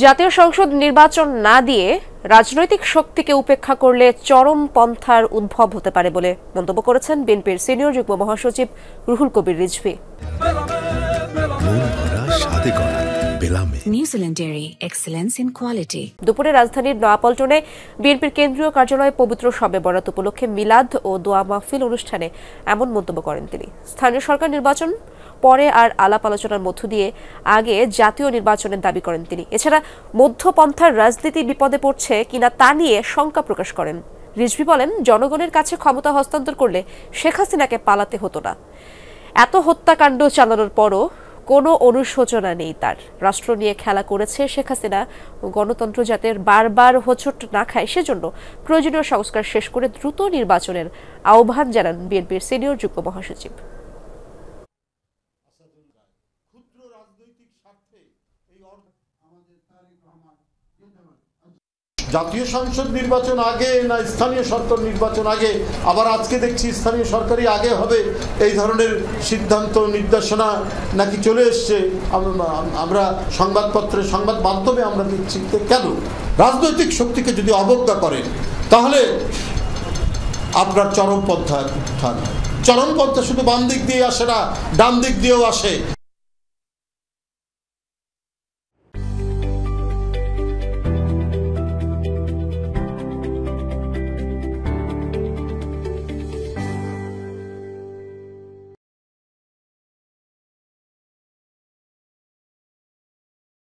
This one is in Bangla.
জাতীয় সংসদ নির্বাচন না দিয়ে রাজনৈতিক শক্তিকে উপেক্ষা করলে চরম পন্থার উদ্ভব হতে পারে বলে মন্তব্য করেছেন বিএনপির সিনিয়র যুগ্ম মহাসচিব Ruhul Kabir Rizvi. New Zealand dairy excellence in quality. দুপুরে রাজধানীর নয়াপল্টনে বিএনপির কেন্দ্রীয় কার্যালয়ে পবিত্র শবে বরাত উপলক্ষে মিলাদ ও দোয়া মাহফিল অনুষ্ঠানে এমন মন্তব্য করেন তিনি। স্থানীয় সরকার নির্বাচন পরে আর আলাপ আলোচনার মধ্য দিয়ে আগে জাতীয় নির্বাচনের দাবি করেন তিনি। এছাড়া মধ্যপন্থার রাজনীতি বিপদে পড়ছে কিনা তা নিয়ে শঙ্কা প্রকাশ করেন রিজভী। বলেন, জনগণের কাছে ক্ষমতা হস্তান্তর করলে শেখ হাসিনাকে পালাতে হতো না। এত হত্যাকাণ্ড চালানোর পরও কোনো অনুশোচনা নেই তার। রাষ্ট্র নিয়ে খেলা করেছে শেখ হাসিনা। গণতন্ত্র যাতে বারবার হোঁচট না খায় সেজন্য প্রয়োজনীয় সংস্কার শেষ করে দ্রুত নির্বাচনের আহ্বান জানান বিএনপির সিনিয়র যুগ্ম মহাসচিব। জাতীয় সংসদ নির্বাচন আগে না স্থানীয় সরকার নির্বাচন আগে, আবার আজকে দেখছি স্থানীয় সরকারই আগে হবে, এই ধরনের সিদ্ধান্ত নির্দেশনা নাকি চলে এসছে। আমরা সংবাদপত্রে সংবাদ মাধ্যমে আমরা দেখছি। কেন রাজনৈতিক শক্তিকে যদি অবজ্ঞা করেন তাহলে আপনার চরমপন্থা শুধু বাম দিক দিয়ে আসে না, ডান দিক দিয়েও আসে।